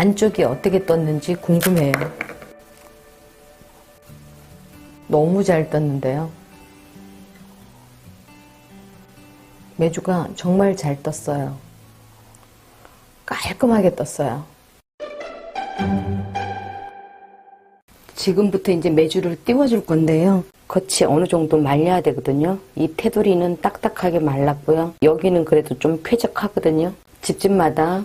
안쪽이 어떻게 떴는지 궁금해요. 너무 잘 떴는데요. 메주가 정말 잘 떴어요. 깔끔하게 떴어요. 지금부터 이제 메주를 띄워줄 건데요. 겉이 어느 정도 말려야 되거든요. 이 테두리는 딱딱하게 말랐고요. 여기는 그래도 좀 쾌적하거든요. 집집마다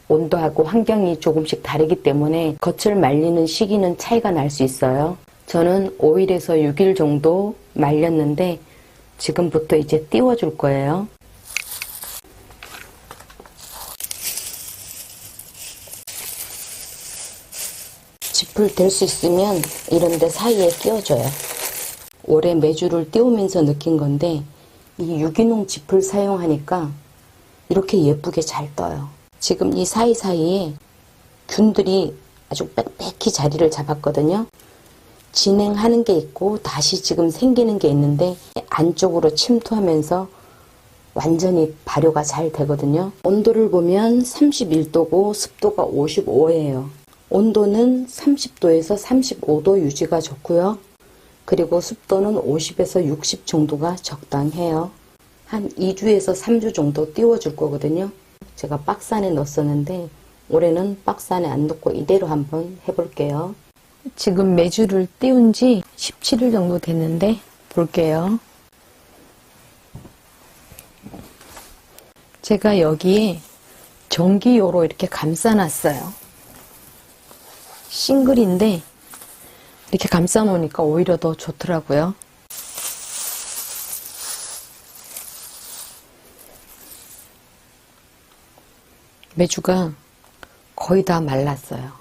온도하고 환경이 조금씩 다르기 때문에 겉을 말리는 시기는 차이가 날 수 있어요. 저는 5일에서 6일 정도 말렸는데 지금부터 이제 띄워줄 거예요. 짚을 댈 수 있으면 이런 데 사이에 끼워줘요. 올해 메주를 띄우면서 느낀 건데 이 유기농 짚을 사용하니까 이렇게 예쁘게 잘 떠요. 지금 이 사이사이에 균들이 아주 빽빽히 자리를 잡았거든요. 진행하는 게 있고 다시 지금 생기는 게 있는데 안쪽으로 침투하면서 완전히 발효가 잘 되거든요. 온도를 보면 31도고 습도가 55예요. 온도는 30도에서 35도 유지가 좋고요. 그리고 습도는 50에서 60 정도가 적당해요. 한 2주에서 3주 정도 띄워줄 거거든요. 제가 박스 안에 넣었었는데 올해는 박스 안에 안 넣고 이대로 한번 해볼게요. 지금 메주를 띄운 지 17일 정도 됐는데 볼게요. 제가 여기에 전기요로 이렇게 감싸놨어요. 싱글인데 이렇게 감싸 놓으니까 오히려 더 좋더라고요. 메주가 거의 다 말랐어요.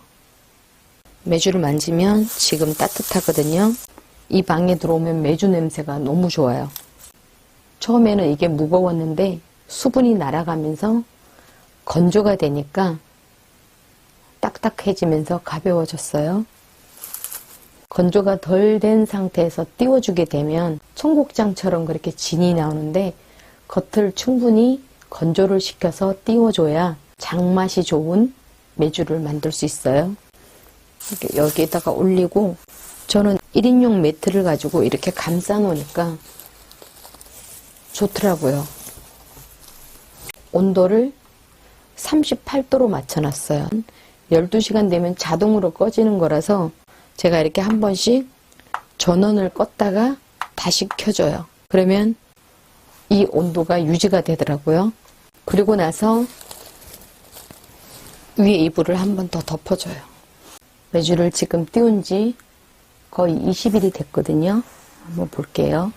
메주를 만지면 지금 따뜻하거든요. 이 방에 들어오면 메주 냄새가 너무 좋아요. 처음에는 이게 무거웠는데 수분이 날아가면서 건조가 되니까 딱딱해지면서 가벼워졌어요. 건조가 덜 된 상태에서 띄워주게 되면 청국장처럼 그렇게 진이 나오는데 겉을 충분히 건조를 시켜서 띄워줘야 장맛이 좋은 메주를 만들 수 있어요. 이렇게 여기에다가 올리고 저는 1인용 매트를 가지고 이렇게 감싸 놓으니까 좋더라고요. 온도를 38도로 맞춰놨어요. 12시간 되면 자동으로 꺼지는 거라서 제가 이렇게 한 번씩 전원을 껐다가 다시 켜줘요. 그러면 이 온도가 유지가 되더라고요. 그리고 나서 위에 이불을 한 번 더 덮어줘요. 메주를 지금 띄운 지 거의 20일이 됐거든요. 한번 볼게요.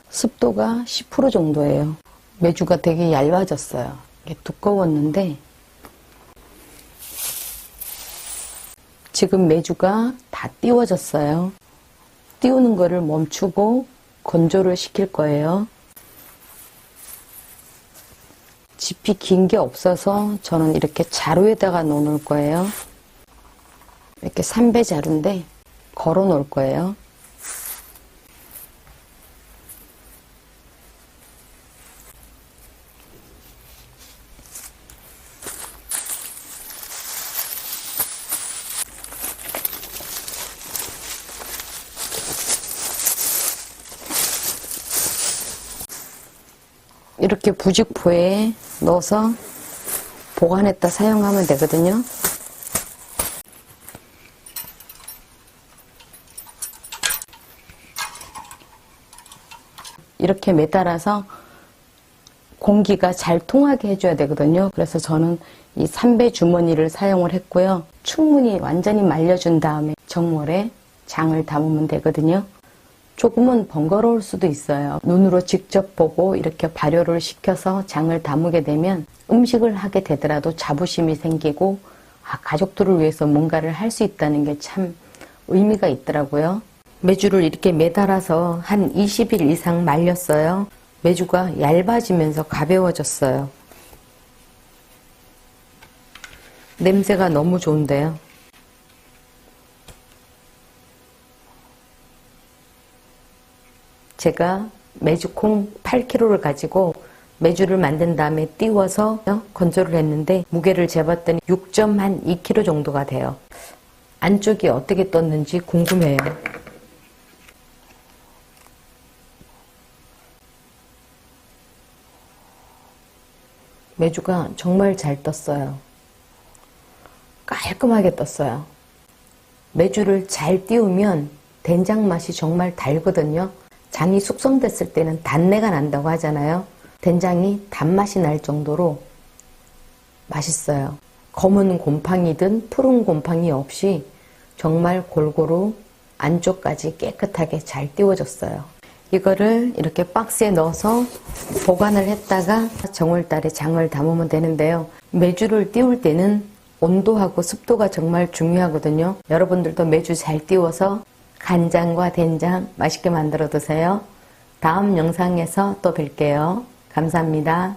습도가 10% 정도예요. 메주가 되게 얇아졌어요. 이게 두꺼웠는데 지금 메주가 다 띄워졌어요. 띄우는 거를 멈추고 건조를 시킬 거예요. 짚이 긴 게 없어서 저는 이렇게 자루에다가 놓을 거예요. 이렇게 3배 자루인데 걸어 놓을 거예요. 이렇게 부직포에 넣어서 보관했다 사용하면 되거든요. 이렇게 매달아서 공기가 잘 통하게 해줘야 되거든요. 그래서 저는 이 3배 주머니를 사용을 했고요. 충분히 완전히 말려준 다음에 정mol에 장을 담으면 되거든요. 조금은 번거로울 수도 있어요. 눈으로 직접 보고 이렇게 발효를 시켜서 장을 담그게 되면 음식을 하게 되더라도 자부심이 생기고 가족들을 위해서 뭔가를 할 수 있다는 게 참 의미가 있더라고요. 메주를 이렇게 매달아서 한 20일 이상 말렸어요. 메주가 얇아지면서 가벼워졌어요. 냄새가 너무 좋은데요. 제가 메주콩 8kg를 가지고 메주를 만든 다음에 띄워서 건조를 했는데 무게를 재봤더니 6.2kg 정도가 돼요. 안쪽이 어떻게 떴는지 궁금해요. 메주가 정말 잘 떴어요. 깔끔하게 떴어요. 메주를 잘 띄우면 된장 맛이 정말 달거든요. 장이 숙성됐을 때는 단내가 난다고 하잖아요. 된장이 단맛이 날 정도로 맛있어요. 검은 곰팡이든 푸른 곰팡이 없이 정말 골고루 안쪽까지 깨끗하게 잘 띄워졌어요. 이거를 이렇게 박스에 넣어서 보관을 했다가 정월달에 장을 담으면 되는데요. 메주를 띄울 때는 온도하고 습도가 정말 중요하거든요. 여러분들도 메주 잘 띄워서 간장과 된장 맛있게 만들어 드세요. 다음 영상에서 또 뵐게요. 감사합니다.